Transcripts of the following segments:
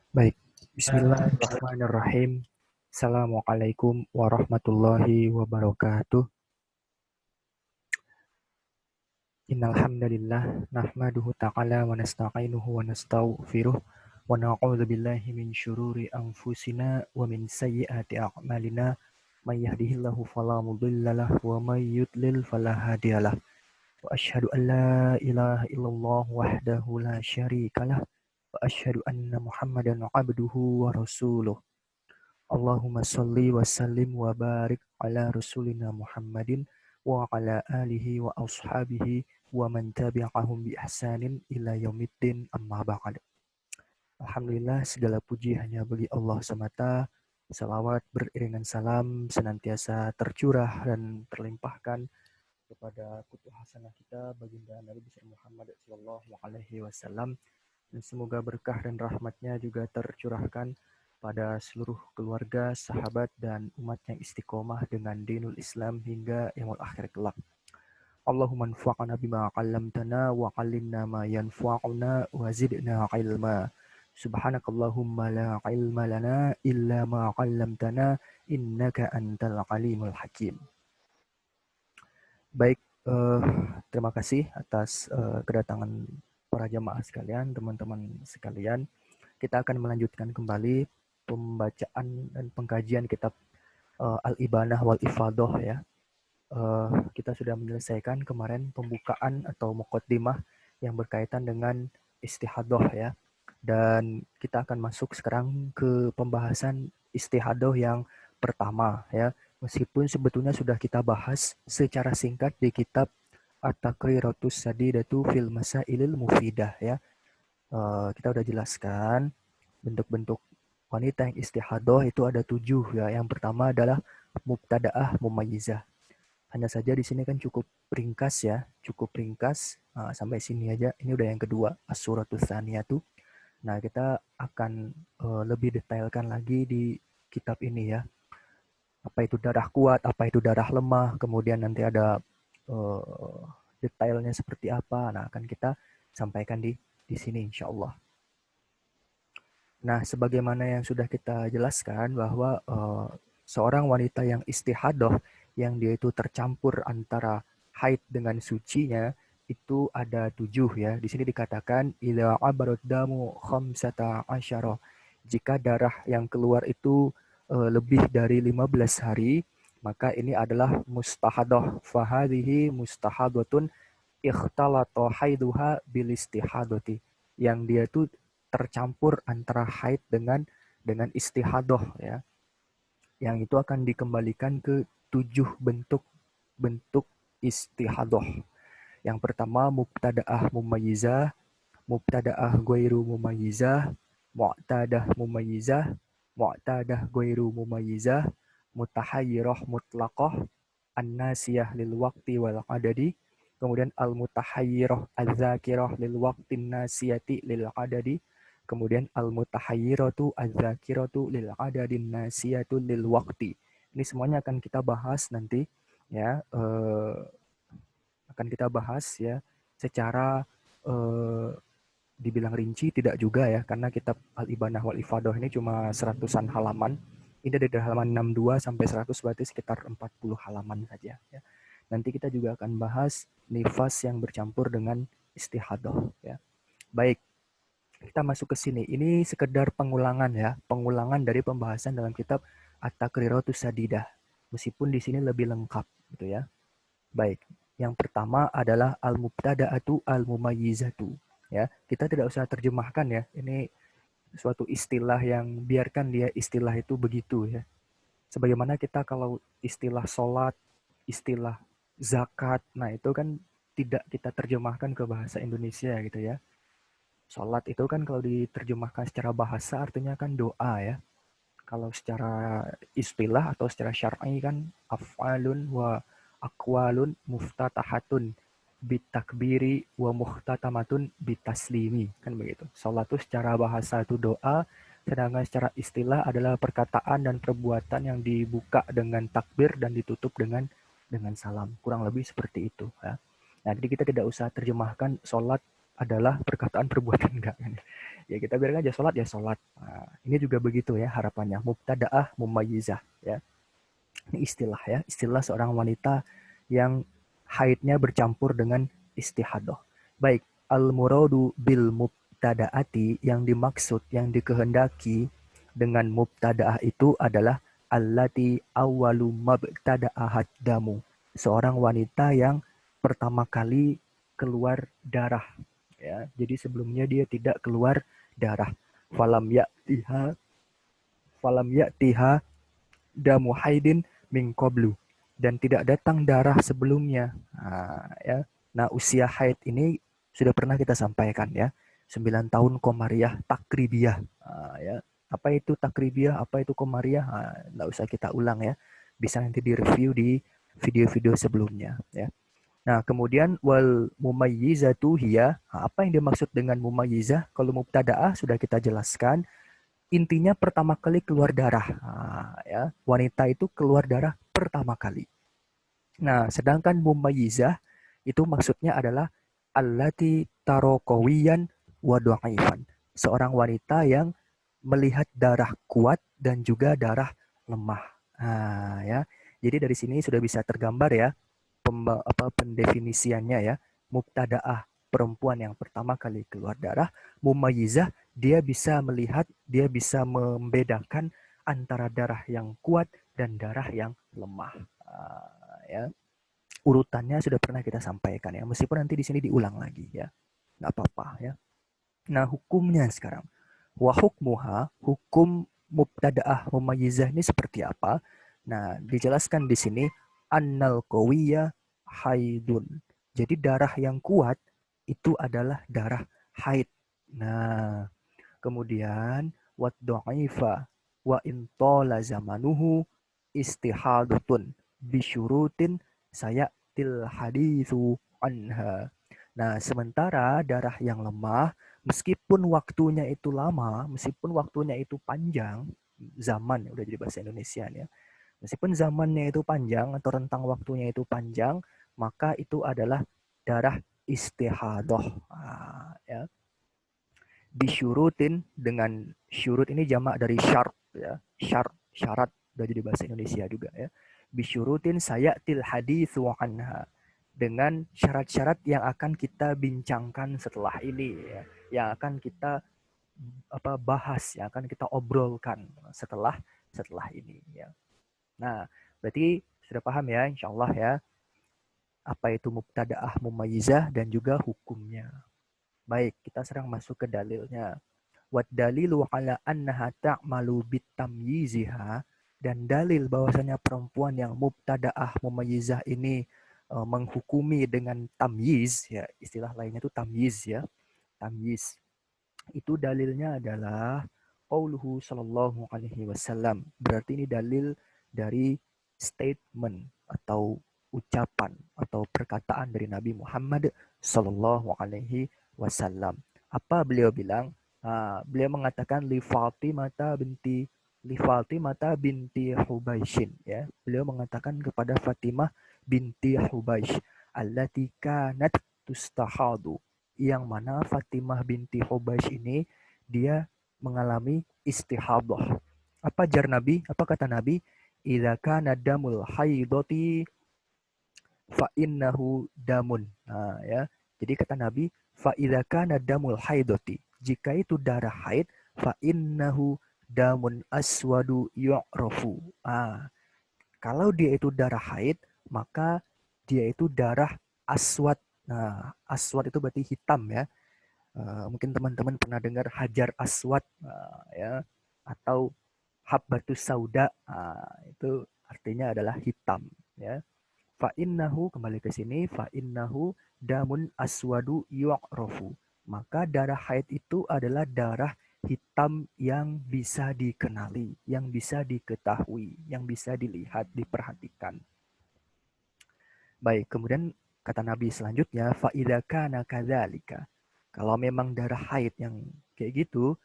Baik, Bismillahirrahmanirrahim. Assalamualaikum warahmatullahi wabarakatuh. Innal hamdalillah nahmaduhu ta'ala wa nasta'inuhu wa nastaghfiruh wa na'udzu billahi min syururi anfusina wa min sayyiati a'malina may yahdihillahu fala mudhillalah wa may yudlil fala hadiyalah. Wa asyhadu an la ilaha illallah wahdahu la syarikalah wa asyhadu anna Muhammadan 'abduhu wa rasuluh. Allahumma salli wa sallim wa barik ala rasulina Muhammadin wa ala alihi wa ashabihi wa man tabi'ahum bi ihsanin ila yaumiddin amma ba'd. Alhamdulillah segala puji hanya bagi Allah semata. Salawat beriringan salam senantiasa tercurah dan terlimpahkan kepada kutub hasanah kita baginda Nabi besar Muhammad sallallahu alaihi wasallam, dan semoga berkah dan rahmatnya juga tercurahkan pada seluruh keluarga, sahabat, dan umat yang istiqomah dengan dinul Islam hingga yaumul akhir kelak. Allahumma anfa'na bima 'allamtana wa 'allimna ma yanfa'una wa zidna ilma. Subhanakallahumma la ilma lana illa ma 'allamtana innaka antal alimul hakim. Baik, terima kasih atas kedatangan para jamaah sekalian, teman-teman sekalian. Kita akan melanjutkan kembali pembacaan dan pengkajian kitab Al-Ibanah wal Ifadah ya. Kita sudah menyelesaikan kemarin pembukaan atau muqaddimah yang berkaitan dengan istihadah ya. Dan kita akan masuk sekarang ke pembahasan istihadah yang pertama ya. Meskipun sebetulnya sudah kita bahas secara singkat di kitab At-Taqriratus Sadidatu fil Masailil Mufidah ya. Kita udah jelaskan bentuk-bentuk wanita yang istihadah itu ada 7 ya. Yang pertama adalah mubtadaah mumayyizah. Hanya saja di sini kan cukup ringkas ya, cukup ringkas. Sampai sini aja. Ini udah yang kedua, as-suratus tsaniyatu. Nah, kita akan lebih detailkan lagi di kitab ini ya. Apa itu darah kuat, apa itu darah lemah, kemudian nanti ada detailnya seperti apa. Nah, akan kita sampaikan di sini insya Allah. Nah, sebagaimana yang sudah kita jelaskan bahwa seorang wanita yang istihadah, yang dia itu tercampur antara haid dengan sucinya, itu ada 7 ya. Di sini dikatakan idza abarad damu khamsata asyara. Jika darah yang keluar itu lebih dari 15 hari, maka ini adalah mustahadah. Fahadhihi mustahadatun ikhtalata haiduha bil istihadati. Yang dia itu tercampur antara haid dengan istihadah ya. Yang itu akan dikembalikan ke 7 bentuk istihadah. Yang pertama mubtadaah mumayyizah, mubtadaah ghairu mumayyizah, mu'tadah mumayyizah, mu'tadah ghairu mumayyizah, mutahayyirah mutlaqah, an-nasiyah lil waqti wal adadi, kemudian al-mutahayyirah al-dzakirah lil waqtin nasiyati lil adadi, kemudian al-mutahayyiratu al-dzakiratu lil adadin nasiyatu lil waqti. Ini semuanya akan kita bahas nanti ya, akan kita bahas ya secara dibilang rinci tidak juga ya, karena kitab Al-Ibanah wal Ifadah ini cuma 100-an halaman. Ini dari halaman 62 sampai 100, berarti sekitar 40 halaman saja ya. Nanti kita juga akan bahas nifas yang bercampur dengan istihadah ya. Baik, kita masuk ke sini. Ini sekedar pengulangan ya, pengulangan dari pembahasan dalam kitab At-Taqriratus Sadidah. Meskipun di sini lebih lengkap gitu ya. Baik, yang pertama adalah al-mubtada'atu al-mumayyizatu. Ya, kita tidak usah terjemahkan ya. Ini suatu istilah yang biarkan dia istilah itu begitu ya. Sebagaimana kita kalau istilah sholat, istilah zakat, nah itu kan tidak kita terjemahkan ke bahasa Indonesia gitu ya. Sholat itu kan kalau diterjemahkan secara bahasa artinya kan doa ya. Kalau secara istilah atau secara syar'i kan af'alun wa aqwalun muftatahatun bitakbiri wa muhtatamatun bitaslimi, kan begitu. Salat itu secara bahasa itu doa, sedangkan secara istilah adalah perkataan dan perbuatan yang dibuka dengan takbir dan ditutup dengan salam. Kurang lebih seperti itu ya. Nah, jadi kita tidak usah terjemahkan salat adalah perkataan perbuatan enggak. Ya kita biarkan aja sholat ya sholat. Nah, ini juga begitu ya harapannya. Mubtada'ah mumayyizah ya. Ini istilah ya, istilah seorang wanita yang haidnya bercampur dengan istihadah. Baik, al-muradu bil mubtada'ati yang dimaksud, yang dikehendaki dengan mubtada'ah itu adalah allati awwalu mabtada'ahat damu. Seorang wanita yang pertama kali keluar darah ya. Jadi sebelumnya dia tidak keluar darah. Falam ya'tiha falam ya'tiha damu haidin min qablu dan tidak datang darah sebelumnya. Nah, ya. Nah, usia haid ini sudah pernah kita sampaikan ya. 9 tahun komariah takribiyah. Nah, ya. Apa itu takribiyah? Apa itu komariah? Nah, nggak usah kita ulang ya. Bisa nanti di-review di video-video sebelumnya ya. Nah, kemudian wal mumayyizatu hiya. Nah, apa yang dimaksud dengan mumayyizah? Kalau mubtadaah sudah kita jelaskan, intinya pertama kali keluar darah. Nah, ya, wanita itu keluar darah pertama kali. Nah, sedangkan mumayyizah itu maksudnya adalah allati tarokawiyan wa dhaifan. Seorang wanita yang melihat darah kuat dan juga darah lemah. Nah, ya. Jadi dari sini sudah bisa tergambar ya pendefinisiannya ya. Mubtadaah perempuan yang pertama kali keluar darah, mumayyizah dia bisa melihat, dia bisa membedakan antara darah yang kuat dan darah yang lemah. Ya. Urutannya sudah pernah kita sampaikan ya, meskipun nanti di sini diulang lagi ya. Nggak apa-apa ya. Nah, hukumnya sekarang. Wa hukmuha, hukum mubtadaah mumayyizah ini seperti apa? Nah, dijelaskan di sini annal qawiyya haidun. Jadi darah yang kuat itu adalah darah haid. Nah, kemudian wat dha'ifa wa in tala zamanuhu istihadatun bisyurutin sayatil haditsu anha. Nah, sementara darah yang lemah, meskipun waktunya itu lama, meskipun waktunya itu panjang, zaman udah jadi bahasa Indonesia ya. Meskipun zamannya itu panjang atau rentang waktunya itu panjang, maka itu adalah darah istihadah. Nah, ya. Bisyurutin dengan syurut ini jamak dari syarat ya. Syarat udah jadi bahasa Indonesia juga ya. Bisyurutin sayatil haditsu anha, dengan syarat-syarat yang akan kita bincangkan setelah ini ya, yang akan kita bahas, yang akan kita obrolkan setelah ini ya. Nah, berarti sudah paham ya insyaallah ya apa itu mubtadaah mumayyizah dan juga hukumnya. Baik, kita sekarang masuk ke dalilnya. Wad dalilu ala annaha ta'malu bitamyiziha, dan dalil bahwasanya perempuan yang mubtadaah mumayyizah ini menghukumi dengan tamyiz ya, istilah lainnya itu tamyiz ya. Tamyiz. Itu dalilnya adalah qauluhu sallallahu alaihi wasallam. Berarti ini dalil dari statement atau ucapan atau perkataan dari Nabi Muhammad sallallahu alaihi wasallam. Apa beliau bilang? Beliau mengatakan li Fatimata binti Hubaishin ya. Beliau mengatakan kepada Fatimah binti Hubaish allati kanat tustahadu, yang mana Fatimah binti Hubaish ini dia mengalami istihadah. Apa jar Nabi? Apa kata Nabi? Idza kana damul haidati fa innahu damun. Nah, ya. Jadi kata Nabi, fa idza kana damul haidati, jika itu darah haid, fa innahu damun aswadu yu'rafu. Kalau dia itu darah haid, maka dia itu darah aswad. Nah, aswad itu berarti hitam ya. Mungkin teman-teman pernah dengar hajar aswad ya, atau habbatus sauda. Itu artinya adalah hitam ya. Fa innahu, kembali ke sini, fa innahu damun aswadu yu'rafu. Maka darah haid itu adalah darah hitam yang bisa dikenali, yang bisa diketahui, yang bisa dilihat, diperhatikan. Baik, kemudian kata Nabi selanjutnya, fa idza kana kadzalika. Kalau memang darah haid yang kayak gitu,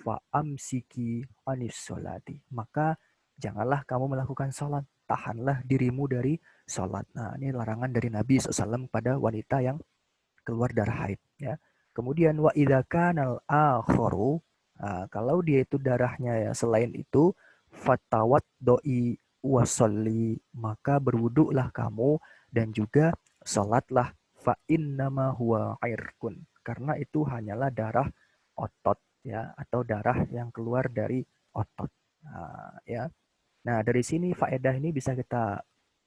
fa amsiki anis sholati, maka janganlah kamu melakukan sholat, tahanlah dirimu dari sholat. Nah, ini larangan dari Nabi SAW pada wanita yang keluar darah haid ya. Kemudian wa idza kanal akharu, kalau dia itu darahnya ya selain itu, fatawat doi wasolli, maka berwuduklah kamu dan juga salatlah, fa innama huwa irkun, karena itu hanyalah darah otot ya, atau darah yang keluar dari otot. Ya. Nah, dari sini faedah ini bisa kita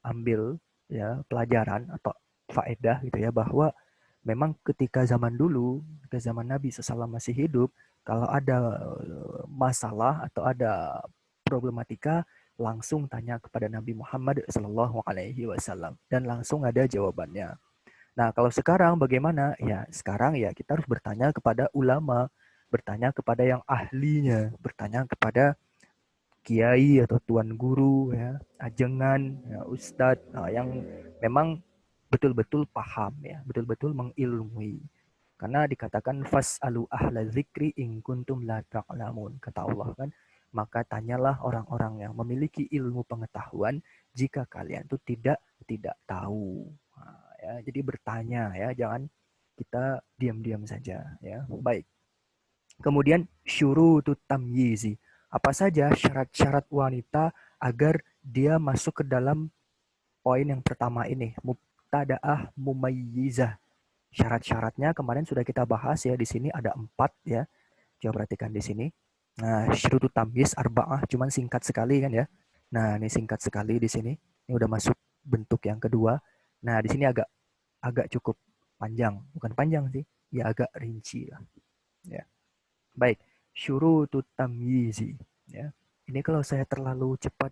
ambil ya pelajaran atau faedah gitu ya, bahwa memang ketika zaman dulu, ketika zaman Nabi SAW masih hidup, kalau ada masalah atau ada problematika, langsung tanya kepada Nabi Muhammad SAW dan langsung ada jawabannya. Nah, kalau sekarang bagaimana? Ya, sekarang ya kita harus bertanya kepada ulama, bertanya kepada yang ahlinya, bertanya kepada kiai atau tuan guru ya, ajengan, ya, ustadz, yang memang betul-betul paham ya, betul-betul mengilmui. Karena dikatakan fas'alu ahla dzikri in kuntum la ta'lamun, kata Allah kan. Maka tanyalah orang-orang yang memiliki ilmu pengetahuan jika kalian itu tidak tahu. Nah, ya, jadi bertanya ya, jangan kita diam-diam saja ya. Baik. Kemudian syurutut tamyizi. Apa saja syarat-syarat wanita agar dia masuk ke dalam poin yang pertama ini, mubtadaah mumayyizah. Syarat-syaratnya kemarin sudah kita bahas ya, di sini ada 4 ya. Coba perhatikan di sini. Nah, syurutut tamyiz arba'ah, cuman singkat sekali kan ya. Nah, ini singkat sekali di sini. Ini udah masuk bentuk yang kedua. Nah, di sini agak agak cukup panjang, bukan panjang sih, ya agak rinci lah. Ya. Baik, syurutut tamyizi. Ya. Ini kalau saya terlalu cepat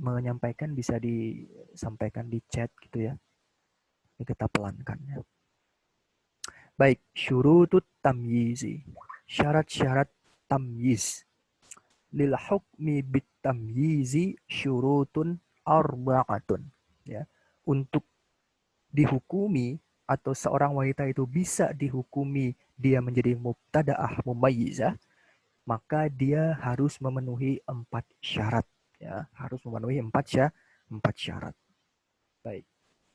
menyampaikan bisa disampaikan di chat gitu ya. Ini kita pelankan ya. Baik, syurutut tamyizi. Syarat-syarat tamyiz. Lil hukmi bit tamyizi syurutun arba'atun. Ya. Untuk dihukumi atau seorang wanita itu bisa dihukumi dia menjadi mubtadaah mumayyizah, maka dia harus memenuhi 4 syarat. Ya, harus memenuhi 4 syarat. Baik.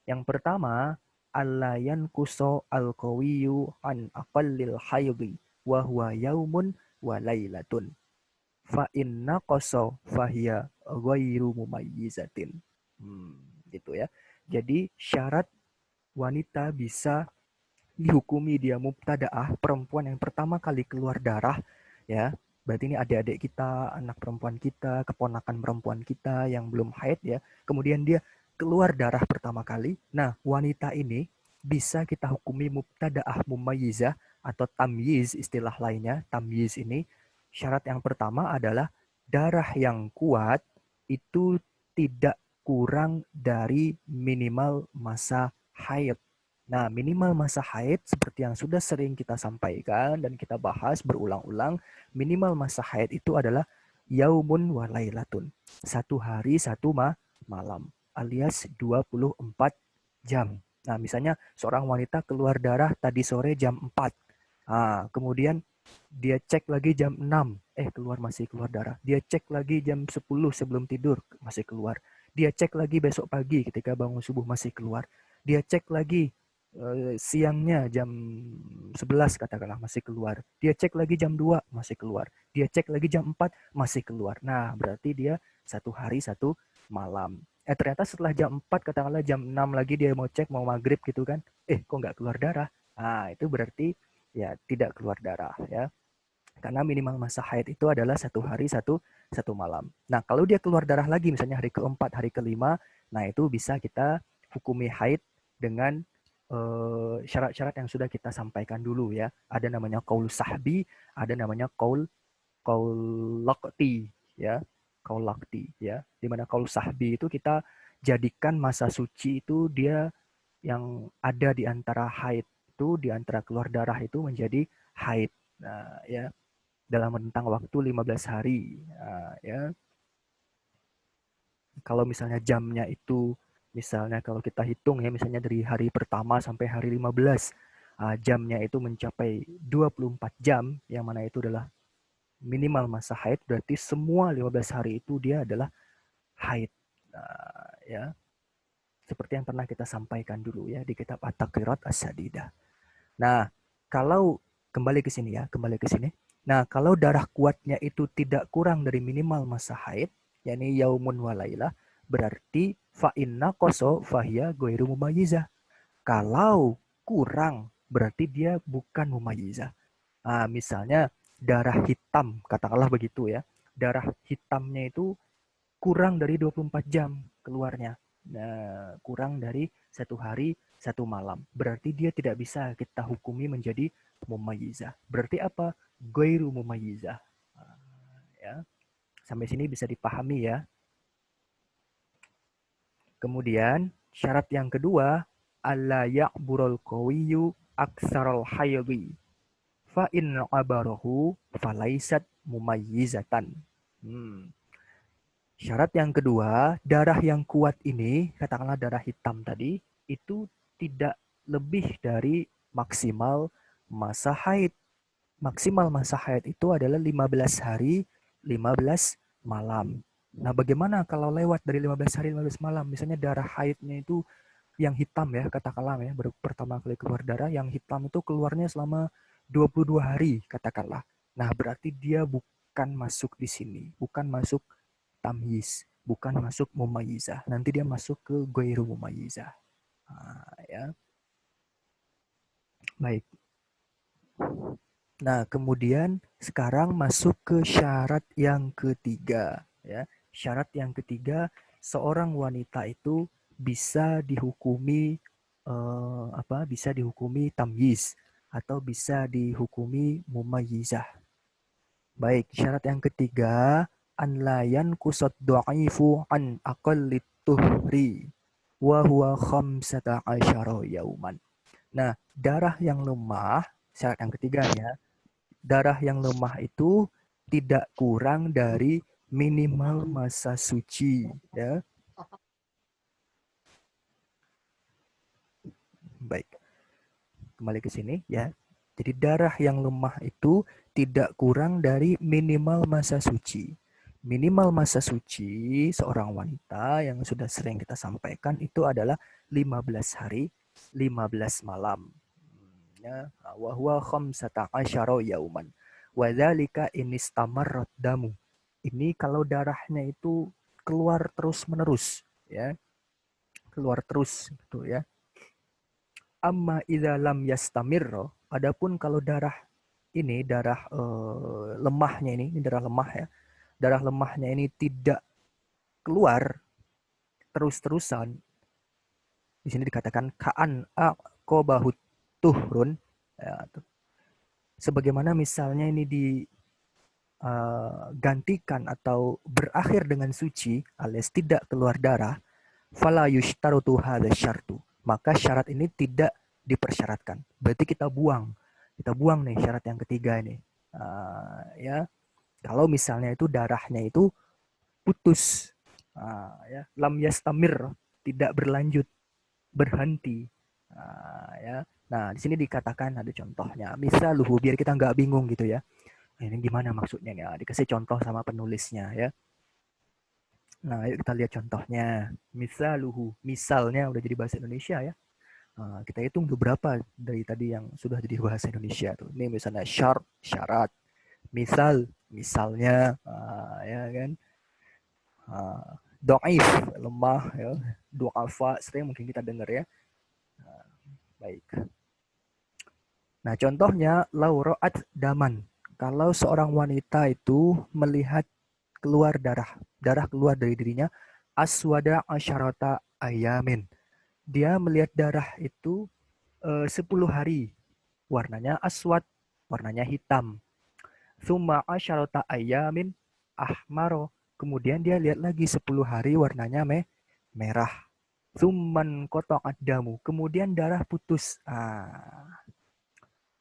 Yang pertama, alayan kuso al-qawiyu an aqallil haydhi wa huwa yaumun wa lailatun. Fa inna qaso fahiya ghairu mumayyizatin. Gitu ya. Jadi syarat wanita bisa dihukumi dia mubtadaah, perempuan yang pertama kali keluar darah ya. Berarti ini adik-adik kita, anak perempuan kita, keponakan perempuan kita yang belum haid ya. Kemudian dia keluar darah pertama kali. Nah, wanita ini bisa kita hukumi mubtadaah mumayyizah atau tamyiz, istilah lainnya. Tamyiz ini syarat yang pertama adalah darah yang kuat itu tidak kurang dari minimal masa haid. Nah, minimal masa haid seperti yang sudah sering kita sampaikan dan kita bahas berulang-ulang, minimal masa haid itu adalah yaumun wa lailatun. 1 hari 1 malam alias 24 jam. Nah, misalnya seorang wanita keluar darah tadi sore jam 4. Nah, kemudian dia cek lagi jam 6, keluar masih keluar darah. Dia cek lagi jam 10 sebelum tidur, masih keluar. Dia cek lagi besok pagi ketika bangun subuh masih keluar. Dia cek lagi siangnya jam 11 katakanlah masih keluar. Dia cek lagi jam 2 masih keluar. Dia cek lagi jam 4 masih keluar. Nah, berarti dia 1 hari 1 malam. Ternyata setelah jam 4 katakanlah jam 6 lagi dia mau cek mau maghrib gitu kan. Kok nggak keluar darah? Nah, itu berarti ya tidak keluar darah ya. Karena minimal masa haid itu adalah 1 hari 1 malam. Nah, kalau dia keluar darah lagi misalnya hari keempat, hari kelima, nah itu bisa kita hukumi haid dengan syarat-syarat yang sudah kita sampaikan dulu ya. Ada namanya qaul sahbi, ada namanya qaul laqti ya. Qaul laqti ya. Di mana qaul sahbi itu kita jadikan masa suci itu dia yang ada di antara haid itu, di antara keluar darah itu menjadi haid. Nah, ya dalam rentang waktu 15 hari. Nah, ya. Kalau misalnya jamnya itu, misalnya kalau kita hitung ya, misalnya dari hari pertama sampai hari 15, jamnya itu mencapai 24 jam, yang mana itu adalah minimal masa haid, berarti semua 15 hari itu dia adalah haid. Nah, ya, seperti yang pernah kita sampaikan dulu ya di kitab At-Taqirat As-Sadidah. Nah, kalau Kembali ke sini ya, kembali ke sini. Nah, kalau darah kuatnya itu tidak kurang dari minimal masa haid, yakni yaumun walailah, berarti fa inna koso fahiya goiru mumayizah. Kalau kurang, berarti dia bukan mumayizah. Nah, misalnya darah hitam, katakanlah begitu ya. Darah hitamnya itu kurang dari 24 jam keluarnya. Nah, kurang dari 1 hari, 1 malam. Berarti dia tidak bisa kita hukumi menjadi mumayyizah. Berarti apa? Ghairu mumayyizah. Nah, ya. Sampai sini bisa dipahami ya. Kemudian syarat yang kedua, alla ya'burul qawiyyu aksarul haydhi. Fa in abarahu falaisat mumayyizatan. Hmm. Syarat yang kedua, darah yang kuat ini, katakanlah darah hitam tadi, itu tidak lebih dari maksimal masa haid. Maksimal masa haid itu adalah 15 hari, 15 malam. Nah, bagaimana kalau lewat dari 15 hari, 15 malam? Misalnya darah haidnya itu yang hitam ya, katakanlah ya, baru pertama kali keluar darah, yang hitam itu keluarnya selama 22 hari, katakanlah. Nah, berarti dia bukan masuk di sini, bukan masuk tamyiz, bukan masuk mumayyizah. Nanti dia masuk ke ghairu mumayyizah. Nah, ya. Baik. Nah, kemudian sekarang masuk ke syarat yang ketiga, ya. Syarat yang ketiga, seorang wanita itu bisa dihukumi bisa dihukumi tamyiz atau bisa dihukumi mumayyizah. Baik, syarat yang ketiga, an layan kusad dha'ifu an aqallit tuhri wa huwa khamsata asyara yauman. Nah, darah yang lemah, syarat yang ketiga nih ya, darah yang lemah itu tidak kurang dari minimal masa suci, ya. Baik, kembali ke sini ya. Jadi darah yang lemah itu tidak kurang dari minimal masa suci. Minimal masa suci seorang wanita yang sudah sering kita sampaikan itu adalah 15 hari, 15 malam. Ya, wa huwa khamsata asyara yauman. Wa dzalika inistamarrat damu. Ini kalau darahnya itu keluar terus-menerus, ya. Keluar terus gitu ya. Amma idza lam yastamirra, adapun kalau darah ini darah lemahnya ini darah lemah ya. Darah lemahnya ini tidak keluar terus-terusan. Di sini dikatakan ka'an aqobahut tuhrun, ya, sebagaimana misalnya ini digantikan atau berakhir dengan suci alias tidak keluar darah, fala yushtarutu hadza syartu. Maka syarat ini tidak dipersyaratkan. Berarti kita buang. Kita buang nih syarat yang ketiga ini. Ya, kalau misalnya itu darahnya itu putus. Ya, lam yastamir, tidak berlanjut, berhenti. Ya. Nah, di sini dikatakan ada contohnya. Misaluhu, biar kita nggak bingung gitu ya. Nah, ini gimana maksudnya nih? Dikasih contoh sama penulisnya ya. Nah, yuk kita lihat contohnya. Misaluhu, misalnya udah jadi bahasa Indonesia ya. Kita hitung beberapa dari tadi yang sudah jadi bahasa Indonesia tuh. Ini misalnya syarat, misal, misalnya, ya kan. Do'if, lemah, ya. Du'afa, sering mungkin kita dengar ya. Baik. Nah, contohnya lauroat daman. Kalau seorang wanita itu melihat keluar darah keluar dari dirinya, aswada asyarata ayamin. Dia melihat darah itu 10 hari. Warnanya aswad, warnanya hitam. Summa asyarata ayamin ahmaro. Kemudian dia lihat lagi 10 hari warnanya merah. Summan kotok adamu. Kemudian darah putus.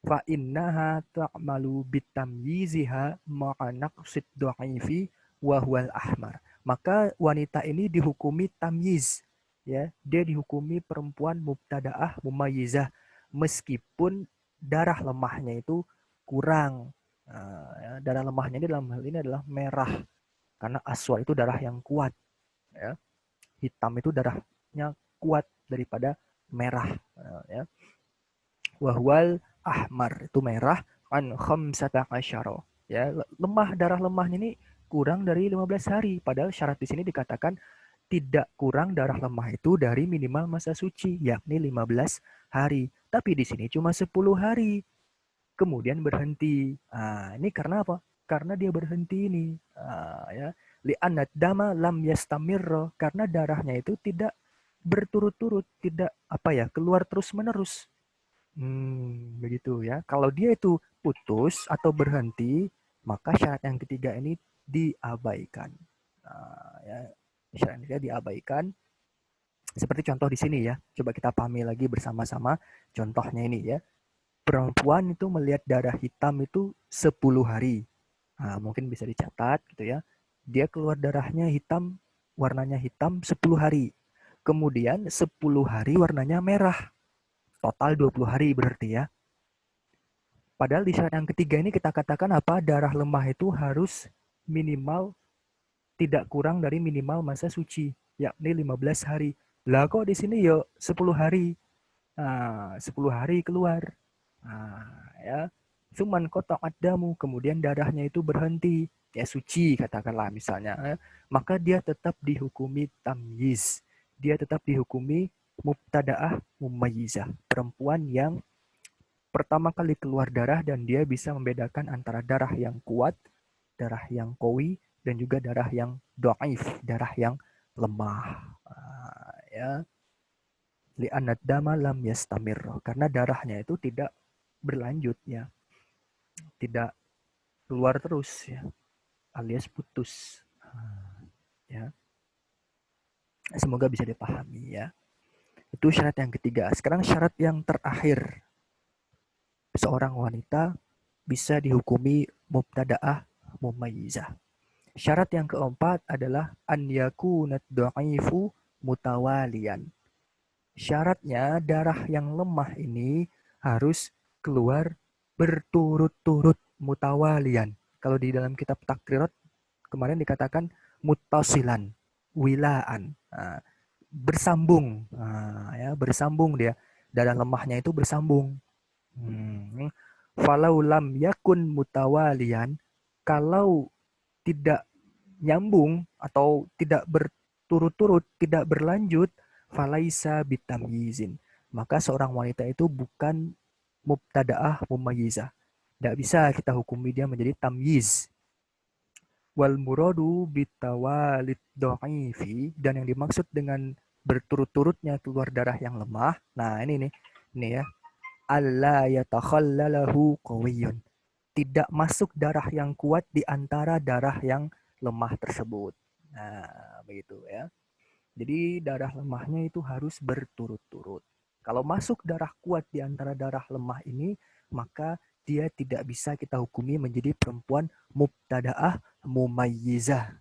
Fa innaha ta'malu bitamyiziha ma'a naqsid dha'ifi wa huwal ahmar. Maka wanita ini dihukumi tamyiz, ya. Dia dihukumi perempuan mubtadaah mumayyizah meskipun darah lemahnya itu kurang. Ya, darah lemahnya ini dalam hal ini adalah merah karena aswad itu darah yang kuat, ya. Hitam itu darahnya kuat daripada merah, ya. Wahwal ahmar itu merah, an khamsata asyara. Ya, darah lemahnya ini kurang dari 15 hari. Padahal syarat di sini dikatakan tidak kurang darah lemah itu dari minimal masa suci, yakni 15 hari. Tapi di sini cuma 10 hari. Kemudian berhenti. Ini karena apa? Karena dia berhenti ini. Ya. Li'anad dama lam yastamirro. Karena darahnya itu tidak berturut-turut, tidak keluar terus-menerus. Begitu ya. Kalau dia itu putus atau berhenti, maka syarat yang ketiga ini diabaikan. Ya, syarat yang ketiga diabaikan. Seperti contoh di sini ya. Coba kita pahami lagi bersama-sama contohnya ini ya. Perempuan itu melihat darah hitam itu 10 hari. Mungkin bisa dicatat gitu ya. Dia keluar darahnya hitam, warnanya hitam 10 hari. Kemudian 10 hari warnanya merah. Total 20 hari berarti ya. Padahal di syarat yang ketiga ini kita katakan apa? Darah lemah itu harus minimal tidak kurang dari minimal masa suci, yakni 15 hari. Lah kok di sini ya 10 hari. 10 hari keluar. Ya. Suman kotak adamu, kemudian darahnya itu berhenti. Ya suci katakanlah misalnya. Maka dia tetap dihukumi tamyiz. Dia tetap dihukumi mubtada'ah mumayyizah. Perempuan yang pertama kali keluar darah dan dia bisa membedakan antara darah yang kuat, darah yang qawi, dan juga darah yang dhaif, darah yang lemah. Ya. Li'anad dama lam yastamir. Karena darahnya itu tidak berlanjut ya. Tidak keluar terus ya. Alias putus. Ya. Semoga bisa dipahami ya. Itu syarat yang ketiga. Sekarang syarat yang terakhir. Seorang wanita bisa dihukumi mubtada'ah mumayyizah. Syarat yang keempat adalah an yakunad dha'ifu mutawalian. Syaratnya darah yang lemah ini harus keluar berturut-turut mutawalian. Kalau di dalam kitab takrirat kemarin dikatakan muttasilan, wilaan, bersambung, ya bersambung dia. Darah lemahnya itu bersambung. Falau lam yakun mutawalian, kalau tidak nyambung atau tidak berturut-turut, tidak berlanjut, falaisa bitamyizin. Maka seorang wanita itu bukan mubtada'ah mumayyizah. Tidak bisa kita hukumi dia menjadi tamyiz. Wal muradu bitawalid dha'ifi, dan yang dimaksud dengan berturut-turutnya keluar darah yang lemah. Nah, ini ya. Alla yatakhallalahu qawiyyun. Tidak masuk darah yang kuat di antara darah yang lemah tersebut. Nah, begitu ya. Jadi darah lemahnya itu harus berturut-turut. Kalau masuk darah kuat di antara darah lemah ini, maka dia tidak bisa kita hukumi menjadi perempuan mubtada'ah mumayyizah.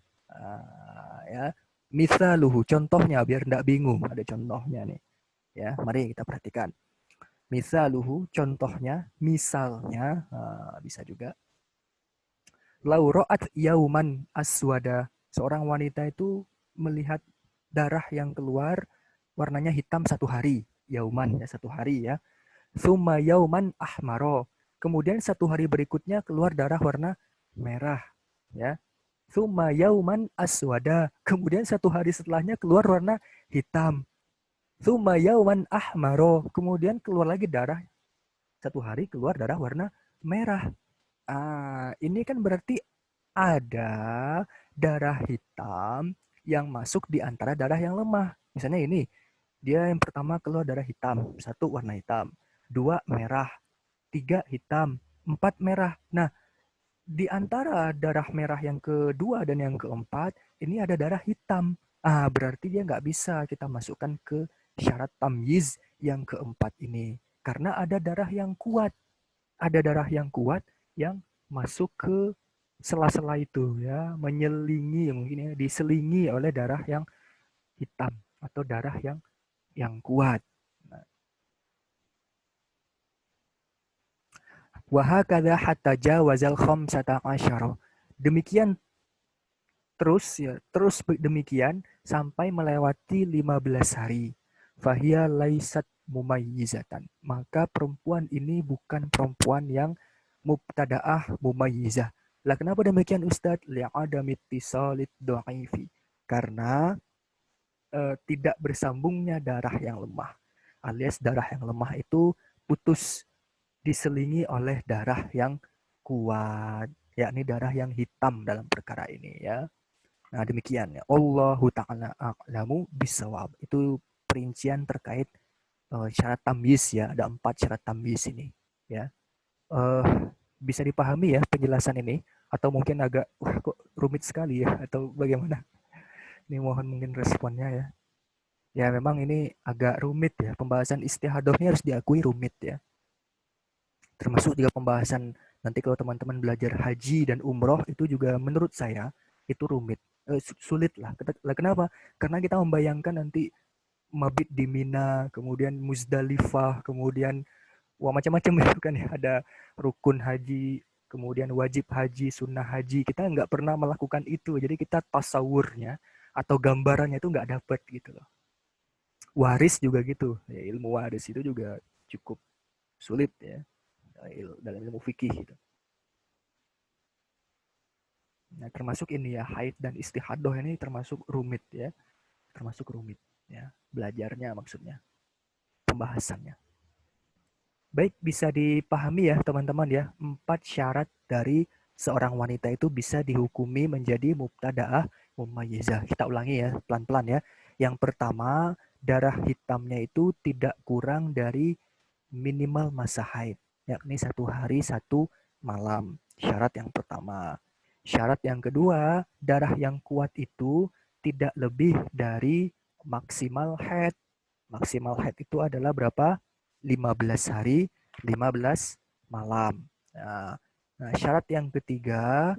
Ya. Misaluhu, contohnya biar tidak bingung, ada contohnya nih. Ya, mari kita perhatikan. Misaluhu, contohnya, misalnya, bisa juga. Lauro'at yauman aswada. Seorang wanita itu melihat darah yang keluar, warnanya hitam 1 hari. Yauman, ya 1 hari ya. Thumma yauman ahmaro. Kemudian 1 hari berikutnya keluar darah warna merah. Ya. Thumma yauman aswada. Kemudian 1 hari setelahnya keluar warna hitam. Thumma yauman ahmaro. Kemudian keluar lagi darah. 1 hari keluar darah warna merah. Ini kan berarti ada darah hitam yang masuk di antara darah yang lemah. Misalnya ini, dia yang pertama keluar darah hitam. 1 warna hitam. 2 merah. 3 hitam. 4 merah. Nah, di antara darah merah yang kedua dan yang keempat, ini ada darah hitam. Berarti dia nggak bisa kita masukkan ke syarat tamyiz yang keempat ini. Karena ada darah yang kuat. Ada darah yang kuat yang masuk ke sela-sela itu ya, menyelingi mungkin ya, diselingi oleh darah yang hitam atau darah yang kuat. Wa hakadha hatta jawazal khamsata asyara. Demikian terus demikian sampai melewati 15 hari. Fahiya laisat mumayyizatan. Maka perempuan ini bukan perempuan yang mubtada'ah mumayyizah. Lah kenapa demikian Ustadz? Li'adami ittisalit dha'ifi. Karena tidak bersambungnya darah yang lemah. Alias darah yang lemah itu putus diselingi oleh darah yang kuat, yakni darah yang hitam dalam perkara ini ya. Nah, demikian ya. Allahu ta'ala a'lamu bisawab. Itu perincian terkait syarat tamyiz ya. Ada 4 syarat tamyiz ini ya. Bisa dipahami ya penjelasan ini atau mungkin agak kok rumit sekali ya atau bagaimana? Ini mohon mungkin responnya ya. Ya memang ini agak rumit ya. Pembahasan istihadah ini harus diakui rumit ya. Termasuk juga pembahasan nanti kalau teman-teman belajar haji dan umroh itu juga menurut saya itu rumit. Sulit lah. Kenapa? Karena kita membayangkan nanti mabit di Mina, kemudian Muzdalifah, kemudian wah macam-macam itu kan ya. Ada rukun haji, kemudian wajib haji, sunnah haji. Kita nggak pernah melakukan itu. Jadi kita tasawurnya atau gambarannya itu nggak dapet gitu loh. Waris juga gitu. Ya, ilmu waris itu juga cukup sulit ya dalam ilmu fikih gitu. Nah, termasuk ini ya haid dan istihadah ini termasuk rumit ya, termasuk rumit ya belajarnya maksudnya pembahasannya. Baik, bisa dipahami ya teman-teman ya, 4 syarat dari seorang wanita itu bisa dihukumi menjadi mubtada'ah mumayyizah. Kita ulangi ya, pelan-pelan ya. Yang pertama, darah hitamnya itu tidak kurang dari minimal masa haid, yakni 1 hari 1 malam. Syarat yang pertama. Syarat yang kedua, darah yang kuat itu tidak lebih dari maksimal haid. Maksimal haid itu adalah berapa? 15 hari, 15 malam. Nah, syarat yang ketiga,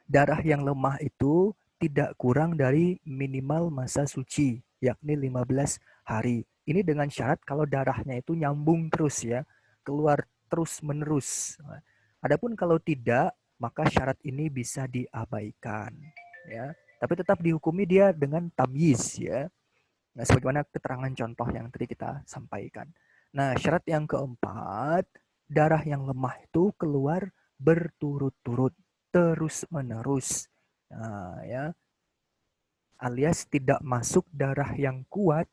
darah yang lemah itu tidak kurang dari minimal masa suci, yakni 15 hari. Ini dengan syarat kalau darahnya itu nyambung terus ya, keluar terus-menerus. Adapun kalau tidak, maka syarat ini bisa diabaikan ya. Tapi tetap dihukumi dia dengan tamyiz ya. Nah, sebagaimana keterangan contoh yang tadi kita sampaikan. Nah, syarat yang keempat, darah yang lemah itu keluar berturut-turut, terus-menerus. Nah, ya, alias tidak masuk darah yang kuat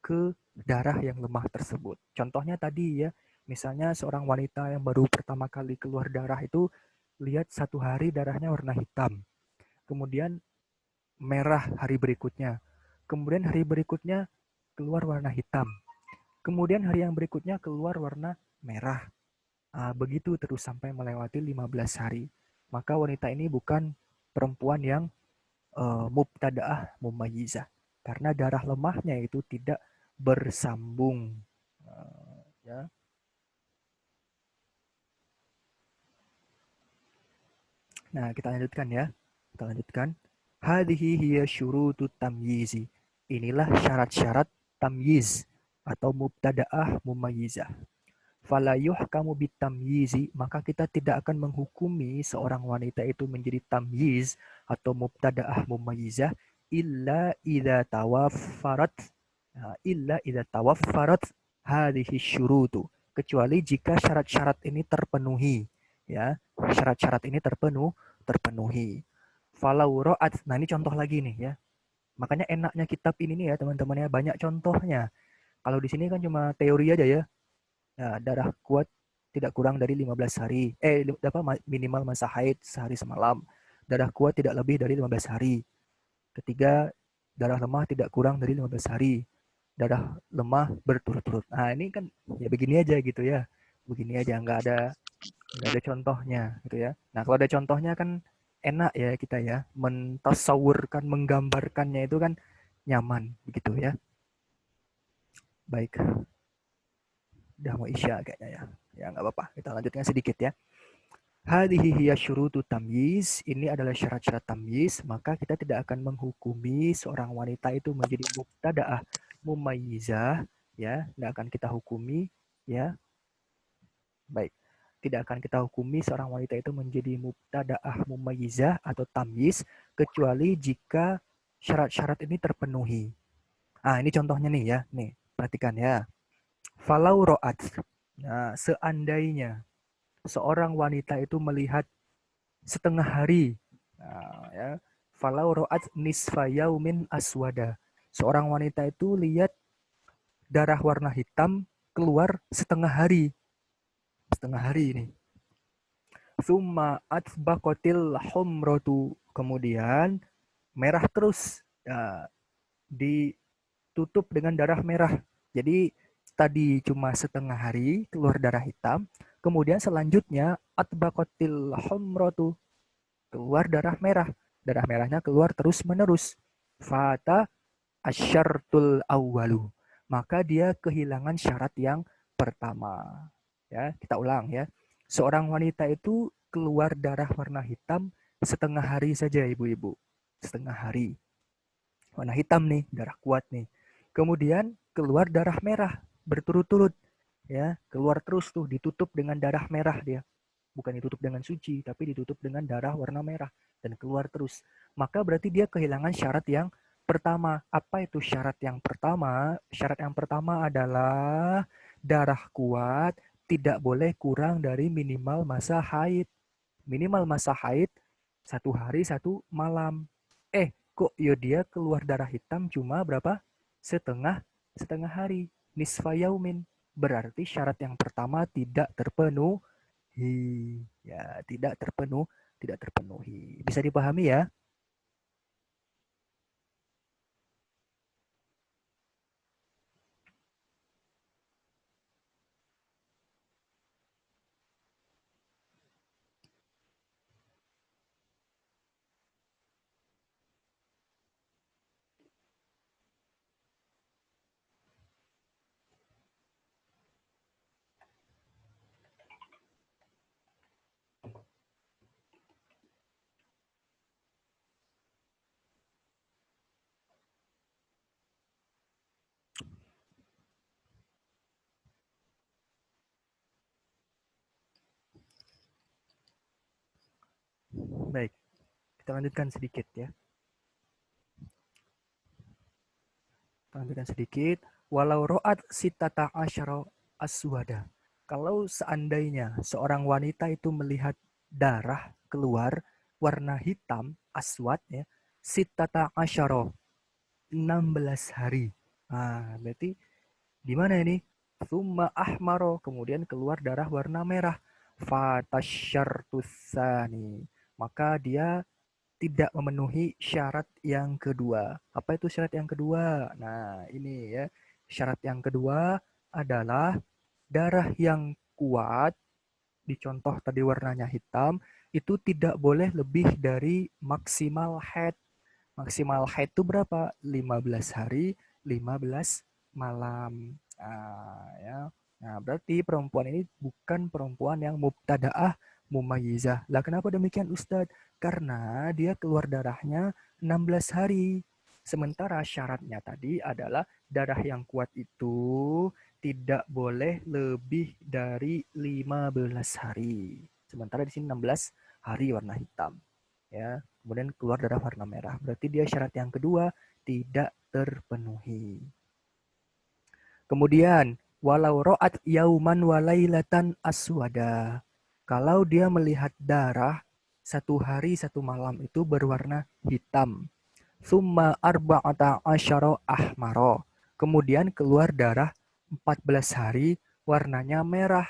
ke darah yang lemah tersebut. Contohnya tadi ya, misalnya seorang wanita yang baru pertama kali keluar darah itu, lihat 1 hari darahnya warna hitam. Kemudian merah hari berikutnya. Kemudian hari berikutnya keluar warna hitam. Kemudian hari yang berikutnya keluar warna merah. Begitu terus sampai melewati 15 hari. Maka wanita ini bukan perempuan yang mubtada'ah mumayyizah. Karena darah lemahnya itu tidak bersambung. Ya. Nah, kita lanjutkan ya. Kita lanjutkan. Hadhihi hiya syurutut tamyizi. Inilah syarat-syarat tamyiz atau mubtada'ah mumayyizah. Fala yuhkamu bitamyizi, maka kita tidak akan menghukumi seorang wanita itu menjadi tamyiz atau mubtada'ah mumayyizah illa idza tawaffarat hadhihi syurutu, kecuali jika syarat-syarat ini terpenuhi ya. Syarat-syarat ini terpenuhi. Falau ra'at, nah ini contoh lagi nih ya. Makanya enaknya kitab ini nih ya teman-teman ya, banyak contohnya. Kalau di sini kan cuma teori aja ya. Ya, darah kuat tidak kurang dari 15 hari. Minimal masa haid sehari semalam. Darah kuat tidak lebih dari 15 hari. Ketiga, darah lemah tidak kurang dari 15 hari. Darah lemah berturut-turut. Nah, ini kan ya begini aja gitu ya. Begini aja, nggak ada contohnya gitu ya. Nah, kalau ada contohnya kan enak ya kita ya. Mentasawurkan, menggambarkannya itu kan nyaman begitu ya. Baik. Udah mau isya kayaknya ya. Ya nggak apa-apa, kita lanjutkan sedikit ya. Hadhihi hiya syurutu tamyiz, ini adalah syarat-syarat tamyiz, maka kita tidak akan menghukumi seorang wanita itu menjadi mubtada'ah mumayyizah ya, tidak akan kita hukumi ya. Baik. Tidak akan kita hukumi seorang wanita itu menjadi mubtada'ah mumayyizah atau tamyiz kecuali jika syarat-syarat ini terpenuhi. Ini contohnya nih ya, nih perhatikan ya. Falau ro'at. Nah, seandainya seorang wanita itu melihat setengah hari. Nah, ya. Falau ro'at nisfa yaumin aswada. Seorang wanita itu lihat darah warna hitam keluar setengah hari. Setengah hari ini. Summa atbaqatil humratu. Kemudian merah terus. Ya, ditutup dengan darah merah. Jadi tadi cuma setengah hari keluar darah hitam. Kemudian selanjutnya atbaqatil humratu. Keluar darah merah. Darah merahnya keluar terus menerus. Fata asyartul awwalu. Maka dia kehilangan syarat yang pertama. Ya, kita ulang ya. Seorang wanita itu keluar darah warna hitam setengah hari saja, ibu-ibu. Setengah hari. Warna hitam nih, darah kuat nih. Kemudian keluar darah merah berturut-turut. Ya, keluar terus tuh, ditutup dengan darah merah dia. Bukan ditutup dengan suci, tapi ditutup dengan darah warna merah dan keluar terus. Maka berarti dia kehilangan syarat yang pertama. Apa itu syarat yang pertama? Syarat yang pertama adalah darah kuat tidak boleh kurang dari minimal masa haid. Minimal masa haid 1 hari 1 malam. Kok ya dia keluar darah hitam cuma berapa? Setengah setengah hari. Nisfa yaumin. Berarti syarat yang pertama tidak terpenuhi. Ya, tidak terpenuhi. Bisa dipahami ya? Baik, kita lanjutkan sedikit ya. Lanjutkan sedikit. Walau ro'at sitata asyara aswada. Kalau seandainya seorang wanita itu melihat darah keluar warna hitam, aswad ya, sitata asyara, 16 hari. Nah, berarti gimana ini? Summa ahmaro, kemudian keluar darah warna merah. Fatasyartusani. Maka dia tidak memenuhi syarat yang kedua. Apa itu syarat yang kedua? Nah, ini ya. Syarat yang kedua adalah darah yang kuat, dicontoh tadi warnanya hitam, itu tidak boleh lebih dari maksimal haid. Maksimal haid itu berapa? 15 hari, 15 malam. Nah, ya. Nah, berarti perempuan ini bukan perempuan yang mubtadaah mumayyizah. Lah kenapa demikian Ustadz? Karena dia keluar darahnya 16 hari. Sementara syaratnya tadi adalah darah yang kuat itu tidak boleh lebih dari 15 hari. Sementara di sini 16 hari warna hitam. Ya, kemudian keluar darah warna merah. Berarti dia syarat yang kedua tidak terpenuhi. Kemudian, walau ro'at yauman walailatan aswada. Kalau dia melihat darah 1 hari 1 malam itu berwarna hitam. Summa arba'ata asyara ahmaro. Kemudian keluar darah 14 hari warnanya merah.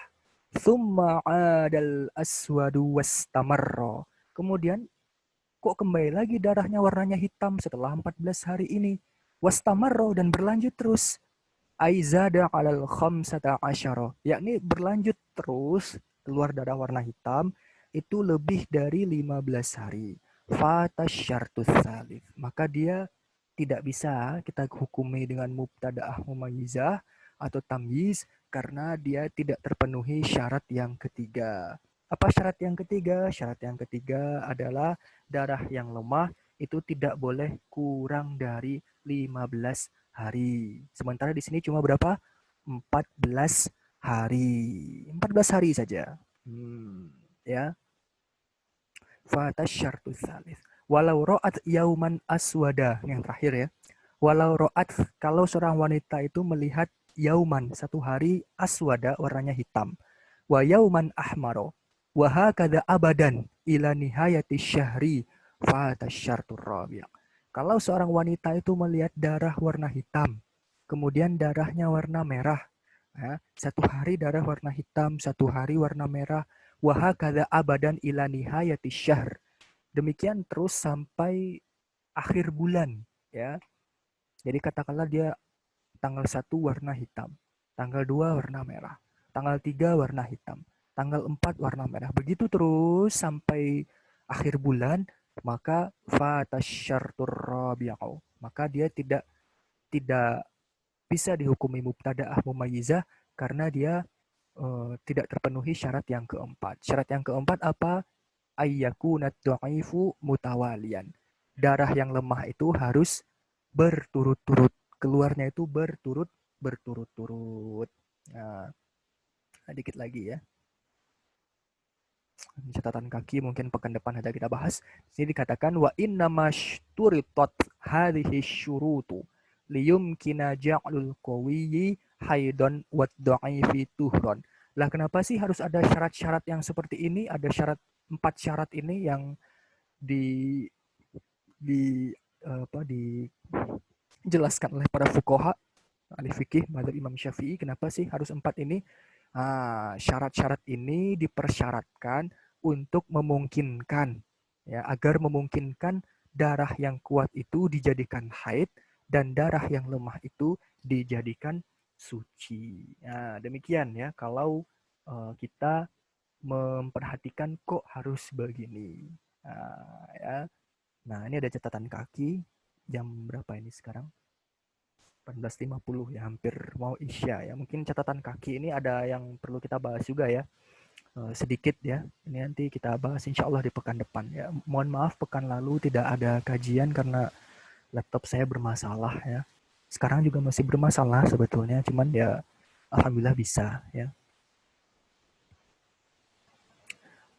Summa adal aswadu wastamarro. Kemudian kok kembali lagi darahnya warnanya hitam setelah 14 hari ini. Wastamarro dan berlanjut terus. Aizada alal khamsata asyara. Yakni berlanjut terus keluar darah warna hitam itu lebih dari 15 hari. Fatasyartus salif. Maka dia tidak bisa kita hukumi dengan mubtada'ah mumayyizah atau tamyiz karena dia tidak terpenuhi syarat yang ketiga. Apa syarat yang ketiga? Syarat yang ketiga adalah darah yang lemah itu tidak boleh kurang dari 15 hari. Sementara di sini cuma berapa? 14 hari. 14 hari saja. Ya. Fatasyartu tsalits. Walau ro'at yauman aswada. Yang terakhir ya. Walau ro'at, kalau seorang wanita itu melihat yauman, 1 hari aswada warnanya hitam. Wa yauman ahmaro. Wa hakadha abadan ila nihayati syahri fatasyartur rabi'. Kalau seorang wanita itu melihat darah warna hitam, kemudian darahnya warna merah, ya, satu hari darah warna hitam, satu hari warna merah, wa hakadha abadan ila nihayati syahr. Demikian terus sampai akhir bulan, ya. Jadi katakanlah dia tanggal 1 warna hitam, tanggal 2 warna merah, tanggal 3 warna hitam, tanggal 4 warna merah. Begitu terus sampai akhir bulan, maka fatasyartur rabi'u. Maka dia tidak tidak bisa dihukumi mubtada'ah mumayyizah karena dia tidak terpenuhi syarat yang keempat. Syarat yang keempat apa? Ayyakunat dha'ifu mutawalian. Darah yang lemah itu harus berturut-turut. Keluarnya itu berturut-turut. Nah, dikit lagi ya. Catatan kaki mungkin pekan depan ada kita bahas. Sini dikatakan wa inna mashturitat hadhihi syurutu liyumkina ja'lul qawiyyi haidon wa dha'ifi tuhron. Lah kenapa sih harus ada syarat-syarat yang seperti ini? Ada empat syarat ini yang di dijelaskan oleh para fuqaha ahli fikih mazhab Imam Syafi'i. Kenapa sih harus empat ini? Syarat-syarat ini dipersyaratkan untuk memungkinkan, ya, agar memungkinkan darah yang kuat itu dijadikan haid dan darah yang lemah itu dijadikan suci. Nah, demikian ya kalau kita memperhatikan kok harus begini. Ya. Nah, ini ada catatan kaki. Jam berapa ini sekarang? 14.50 ya, hampir mau isya ya. Mungkin catatan kaki ini ada yang perlu kita bahas juga ya. Sedikit ya. Ini nanti kita bahas insya Allah di pekan depan ya. Mohon maaf pekan lalu tidak ada kajian karena laptop saya bermasalah ya. Sekarang juga masih bermasalah sebetulnya, cuman ya alhamdulillah bisa ya.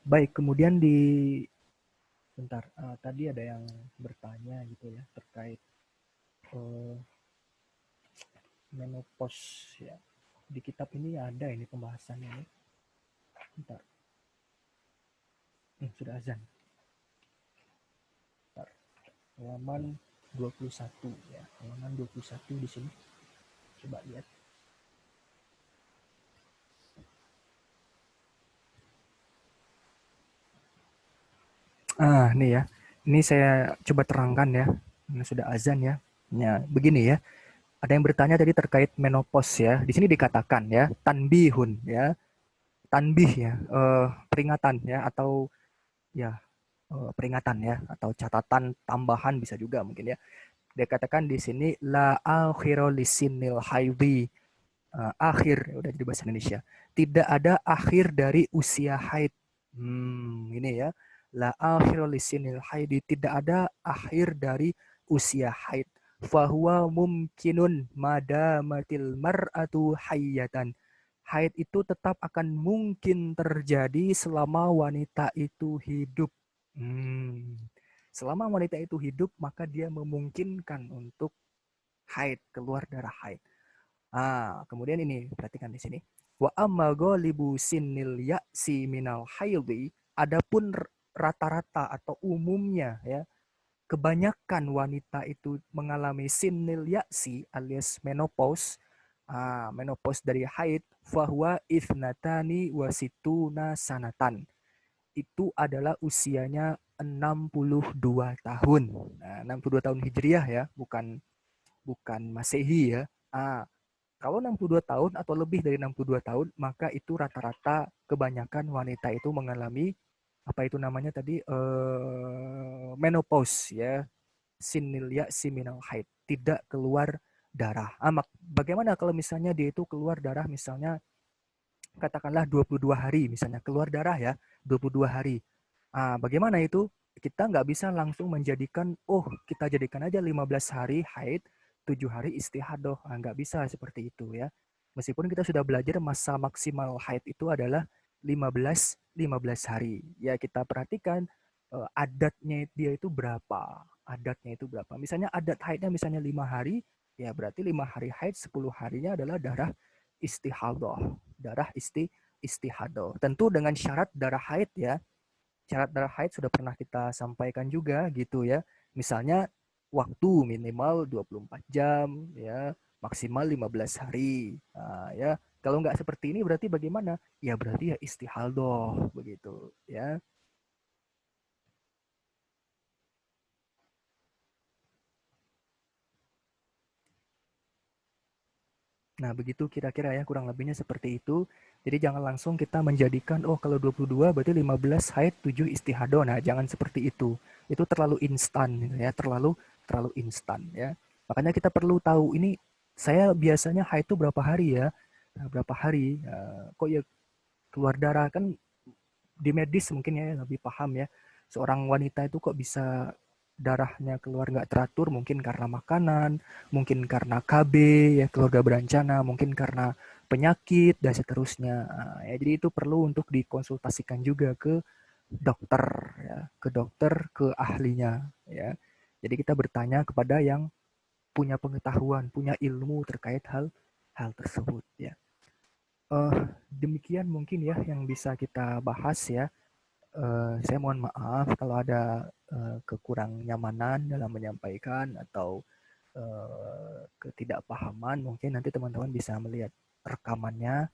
Baik, kemudian bentar, tadi ada yang bertanya gitu ya terkait menopause ya. Di kitab ini ada ini pembahasannya ini. Bentar. Sudah azan. Bentar. Halaman 21 ya. Halaman 21 di sini. Coba lihat. Nih ya. Ini saya coba terangkan ya. Ini sudah azan ya. Ya, begini ya. Ada yang bertanya tadi terkait menopause ya. Di sini dikatakan ya, tanbihun ya. Tanbih ya, peringatan ya atau ya peringatan ya atau catatan tambahan bisa juga mungkin ya. Dikatakan di sini la akhira lisinil haidhi. Akhir udah jadi bahasa Indonesia. Tidak ada akhir dari usia haid. Ini ya. La akhira lisinil haidhi, tidak ada akhir dari usia haid. Fahuwa mumkinun madamatil mar'atu hayyatan. Haid itu tetap akan mungkin terjadi selama wanita itu hidup. Selama wanita itu hidup, maka dia memungkinkan untuk haid, keluar darah haid. Kemudian ini, perhatikan di sini. Wa amma ghalibu sinnil ya'si minal haidhi, adapun rata-rata atau umumnya ya, kebanyakan wanita itu mengalami sinnil ya'si alias menopause. Menopause dari haid, fahuwa ithnatani wasituna sanatan. Itu adalah usianya 62 tahun. 62 tahun Hijriah ya, bukan Masehi ya. Kalau 62 tahun atau lebih dari 62 tahun, maka itu rata-rata kebanyakan wanita itu mengalami apa itu namanya tadi menopause ya. Sinil ya'si minal haid, tidak keluar darah. Bagaimana kalau misalnya dia itu keluar darah misalnya katakanlah 22 hari misalnya keluar darah ya, 22 hari. Bagaimana itu? Kita nggak bisa langsung menjadikan, kita jadikan aja 15 hari haid, 7 hari istihadah. Nggak bisa seperti itu ya. Meskipun kita sudah belajar masa maksimal haid itu adalah 15 hari. Ya kita perhatikan adatnya dia itu berapa. Adatnya itu berapa. Misalnya adat haidnya misalnya 5 hari, ya berarti 5 hari haid, 10 harinya adalah darah istihadah. Darah istihadah. Tentu dengan syarat darah haid ya. Syarat darah haid sudah pernah kita sampaikan juga gitu ya. Misalnya waktu minimal 24 jam ya, maksimal 15 hari. Nah, ya, kalau nggak seperti ini berarti bagaimana? Ya berarti ya istihadah begitu ya. Nah, begitu kira-kira ya, kurang lebihnya seperti itu. Jadi jangan langsung kita menjadikan, oh kalau 22 berarti 15 haid, 7 istihado. Nah, jangan seperti itu. Itu terlalu instan gitu ya, terlalu instan ya. Makanya kita perlu tahu ini saya biasanya haid itu berapa hari ya? Nah, berapa hari? Kok ya keluar darah kan di medis mungkin ya lebih paham ya. Seorang wanita itu kok bisa darahnya keluar nggak teratur mungkin karena makanan, mungkin karena KB ya keluarga berencana, mungkin karena penyakit dan seterusnya. Nah, ya, jadi itu perlu untuk dikonsultasikan juga ke dokter ya, ke ahlinya ya. Jadi kita bertanya kepada yang punya pengetahuan, punya ilmu terkait hal hal tersebut ya. Demikian mungkin ya yang bisa kita bahas ya. Saya mohon maaf kalau ada kekurang nyamanan dalam menyampaikan atau ketidakpahaman. Mungkin nanti teman-teman bisa melihat rekamannya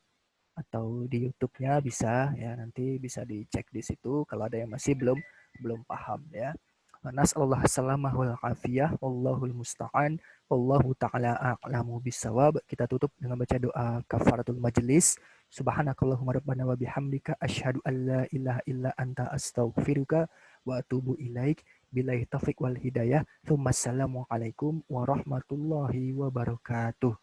atau di YouTube-nya bisa ya, nanti bisa dicek di situ kalau ada yang masih belum belum paham ya. Nas'alullah salamah wal afiyah, wallahul musta'an, wallahu ta'ala a'lamu bisawab. Kita tutup dengan baca doa kafaratul majlis. Subhanakallahumma rabbana wa bihamdika asyhadu an la ilaha illa anta astaghfiruka wa atubu ilaik. Billahi taufiq wal hidayah. Tsumma assalamu alaikum warahmatullahi wabarakatuh.